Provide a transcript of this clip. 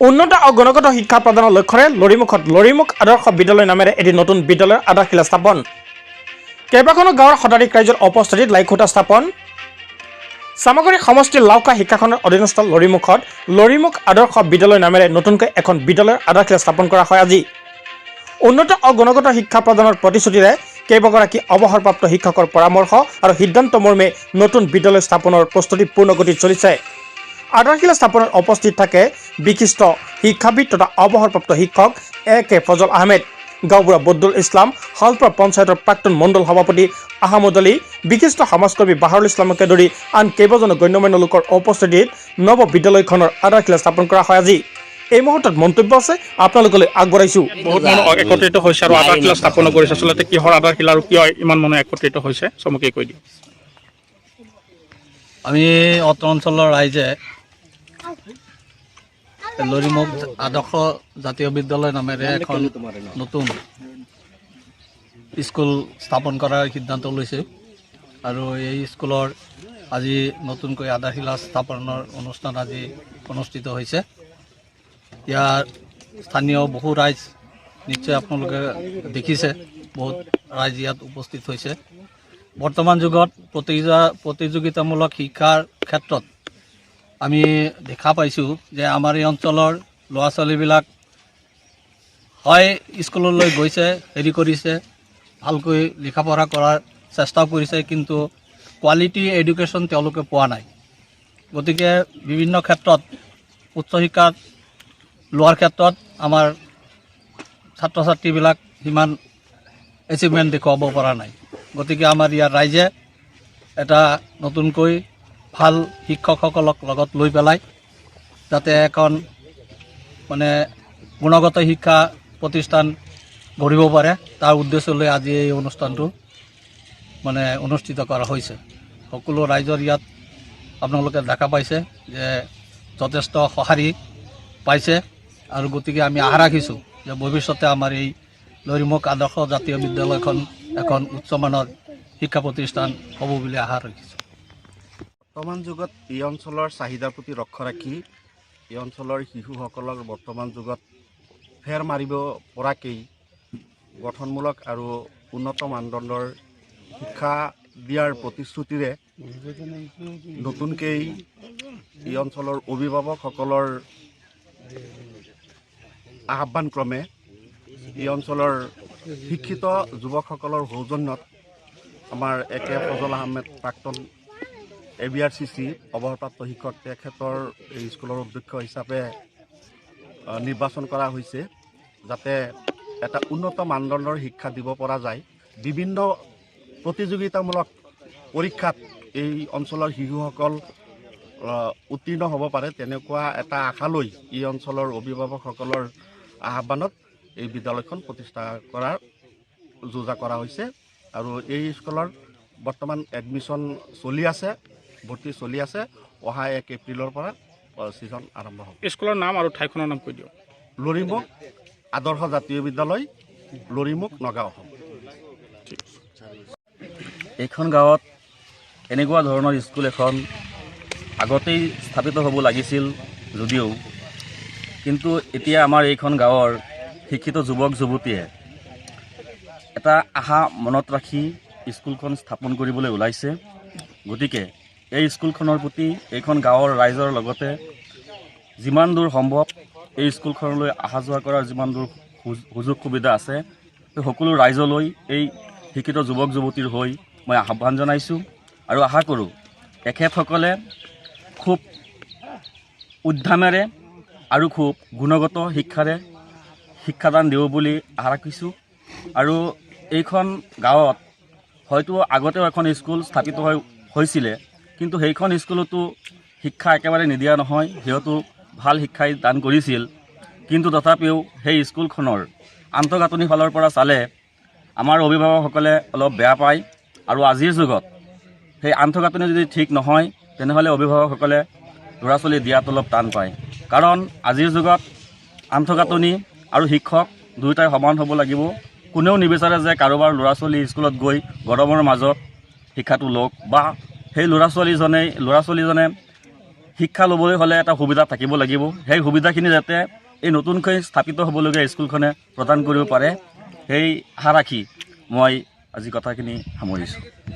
উন্নত আৰু গুণগত শিক্ষা প্ৰদানৰ লক্ষ্যৰে লৰিমুখ আদৰ্শ বিদ্যালয় নামেৰে এটি নতুন বিদ্যালয়ৰ আধাৰশিলা স্থাপন। কেইবাখনো গাঁৱৰ শতাধিক ৰাইজৰ উপস্থিতিত লাইখুঁটা স্থাপন। সামগ্ৰী সমষ্টিৰ লাওকা শিক্ষাখনৰ অধীনস্থ লৰিমুখ আদৰ্শ বিদ্যালয় নামেৰে নতুনকৈ এখন বিদ্যালয়ৰ আধাৰশিলা স্থাপন কৰা হয় আজি। উন্নত আৰু গুণগত শিক্ষা প্ৰদানৰ প্ৰতিশ্ৰুতিৰে কেইবাগৰাকী অৱসৰপ্ৰাপ্ত শিক্ষকৰ পৰামৰ্শ আৰু সিদ্ধান্ত মৰ্মে নতুন বিদ্যালয় স্থাপনৰ প্ৰস্তুতি পূৰ্ণগতিত চলিছে। আধাৰশিলা স্থাপনত উপস্থিত থাকে বিশিষ্ট শিক্ষাবিদ তথা অৱসৰপ্ৰাপ্ত শিক্ষক A.K. ফজল আহমেদ, গাঁওবুঢ়া বদুল ইছলাম, হালপুৰা পঞ্চায়তৰ প্ৰাক্তন মণ্ডল সভাপতি আহমদ আলী, বিশিষ্ট সমাজকৰ্মী বাহাৰুল ইছলামকে ধৰি আন কেইবাজনো গণ্যমান্য লোকৰ উপস্থিতিত নৱ বিদ্যালয়খনৰ আধাৰশিলা স্থাপন কৰা হয় আজি। এই মুহূৰ্তত মন্তব্য আছে আপোনালোকলৈ আগবঢ়াইছো। বহুত মানুহ একত্ৰিত হৈছে আৰু আধাৰশিলা স্থাপন কৰিছে। আচলতে কিহৰ আধাৰশিলা আৰু কিয় ইমান মানুহ একত্ৰিত হৈছে চমুকে কৈ দিওঁ। আমি অত্ৰ অঞ্চলৰ ৰাইজে লৰিমুখ আদৰ্শ জাতীয় বিদ্যালয় নামেৰে এখন নতুন স্কুল স্থাপন কৰাৰ সিদ্ধান্ত লৈছে আৰু এই স্কুলৰ আজি নতুনকৈ আধাৰশিলা স্থাপনৰ অনুষ্ঠান আজি অনুষ্ঠিত হৈছে। ইয়াৰ স্থানীয় বহু ৰাইজ নিশ্চয় আপোনালোকে দেখিছে, বহুত ৰাইজ ইয়াত উপস্থিত হৈছে। বৰ্তমান যুগত প্ৰতিযোগিতামূলক শিক্ষাৰ ক্ষেত্ৰত আমি দেখা পাইছোঁ যে আমাৰ এই অঞ্চলৰ ল'ৰা ছোৱালীবিলাক হয় স্কুললৈ গৈছে, হেৰি কৰিছে, ভালকৈ লিখা পঢ়া কৰাৰ চেষ্টা কৰিছে, কিন্তু কোৱালিটি এডুকেশ্যন তেওঁলোকে পোৱা নাই। গতিকে বিভিন্ন ক্ষেত্ৰত উচ্চ শিক্ষাত লোৱাৰ ক্ষেত্ৰত আমাৰ ছাত্ৰ ছাত্ৰীবিলাক সিমান এচিভমেণ্ট দেখুৱাব পৰা নাই। গতিকে আমাৰ ইয়াৰ ৰাইজে এটা নতুনকৈ ভাল শিক্ষকসকলক লগত লৈ পেলাই যাতে এখন গুণগত শিক্ষা প্ৰতিষ্ঠান গঢ়িব পাৰে, তাৰ উদ্দেশ্য লৈ আজি এই অনুষ্ঠানটো অনুষ্ঠিত কৰা হৈছে। সকলো ৰাইজৰ ইয়াত আপোনালোকে দেখা পাইছে যে যথেষ্ট সঁহাৰি পাইছে আৰু গতিকে আমি আশা ৰাখিছোঁ যে ভৱিষ্যতে আমাৰ এই লৰিমুখ আদৰ্শ জাতীয় বিদ্যালয়খন এখন উচ্চমানৰ শিক্ষা প্ৰতিষ্ঠান হ'ব বুলি আশা ৰাখিছোঁ। বৰ্তমান যুগত এই অঞ্চলৰ চাহিদাৰ প্ৰতি লক্ষ্য ৰাখি এই অঞ্চলৰ শিশুসকলক বৰ্তমান যুগত ফেৰ মাৰিব পৰাকৈ গঠনমূলক আৰু উন্নত মানদণ্ডৰ শিক্ষা দিয়াৰ প্ৰতিশ্ৰুতিৰে নতুনকৈ এই অঞ্চলৰ অভিভাৱকসকলৰ আহ্বান ক্ৰমে এই অঞ্চলৰ শিক্ষিত যুৱকসকলৰ সৌজন্যত আমাৰ A.K. ফজল আহমেদ প্ৰাক্তন ABRCC অৱসৰপ্ৰাপ্ত শিক্ষক তেখেতৰ এই স্কুলৰ অধ্যক্ষ হিচাপে নিৰ্বাচন কৰা হৈছে, যাতে এটা উন্নত মানদণ্ডৰ শিক্ষা দিব পৰা যায়। বিভিন্ন প্ৰতিযোগিতামূলক পৰীক্ষাত এই অঞ্চলৰ শিশুসকল উত্তীৰ্ণ হ'ব পাৰে, তেনেকুৱা এটা আশা লৈ এই অঞ্চলৰ অভিভাৱকসকলৰ আহ্বানত এই বিদ্যালয়খন প্ৰতিষ্ঠা কৰাৰ যোজা কৰা হৈছে। আৰু এই স্কুলৰ বৰ্তমান এডমিশ্যন চলি আছে, ভৰ্তি চলি আছে। অহা 1 এপ্ৰিলৰ পৰা ছিজন আৰম্ভ হ'ব। স্কুলৰ নাম আৰু ঠাইখনৰ নাম কৈ দিওঁ। লৰিমুখ আদৰ্শ জাতীয় বিদ্যালয়, লৰিমুখ, নগাঁও। এইখন গাঁৱত এনেকুৱা ধৰণৰ স্কুল এখন আগতেই স্থাপিত হ'ব লাগিছিল যদিও, কিন্তু এতিয়া আমাৰ এইখন গাঁৱৰ শিক্ষিত যুৱক যুৱতীয়ে এটা আশা মনত ৰাখি স্কুলখন স্থাপন কৰিবলৈ ওলাইছে। গতিকে এই স্কুলখনৰ প্ৰতি এইখন গাঁৱৰ ৰাইজৰ লগতে যিমান দূৰ সম্ভৱ এই স্কুলখনলৈ অহা যোৱা কৰাৰ যিমান দূৰ সুযোগ সুবিধা আছে, সেই সকলো ৰাইজলৈ এই শিক্ষিত যুৱক যুৱতীৰ হৈ মই আহ্বান জনাইছোঁ আৰু আশা কৰোঁ এখেতসকলে খুব উদ্যমেৰে আৰু খুব গুণগত শিক্ষাৰে শিক্ষাদান দিব বুলি আশা ৰাখিছোঁ। আৰু এইখন গাঁৱত হয়তো আগতেও এখন স্কুল স্থাপিত হৈছিলে, কিন্তু সেইখন স্কুলতো শিক্ষা একেবাৰে নিদিয়া নহয়, সিহঁতো ভাল শিক্ষাই দান কৰিছিল। কিন্তু তথাপিও সেই স্কুলখনৰ আন্তঃগাঁথনিৰ ফালৰ পৰা চালে আমাৰ অভিভাৱকসকলে অলপ বেয়া পায়। আৰু আজিৰ যুগত সেই আন্তঃগাঁথনি যদি ঠিক নহয়, তেনেহ'লে অভিভাৱকসকলে ল'ৰা ছোৱালী দিয়াত অলপ টান পায়। কাৰণ আজিৰ যুগত আন্তঃগাঁথনি আৰু শিক্ষক দুয়োটাই সমান হ'ব লাগিব। কোনেও নিবিচাৰে যে কাৰোবাৰ ল'ৰা ছোৱালী স্কুলত গৈ গৰমৰ মাজত শিক্ষাটো লওক, বা সেই ল'ৰা ছোৱালীজনে শিক্ষা ল'বলৈ হ'লে এটা সুবিধা থাকিব লাগিব। সেই সুবিধাখিনি যাতে এই নতুনকৈ স্থাপিত হ'বলগীয়া স্কুলখনে প্ৰদান কৰিব পাৰে, সেই আশা ৰাখি মই আজি কথাখিনি সামৰিছোঁ।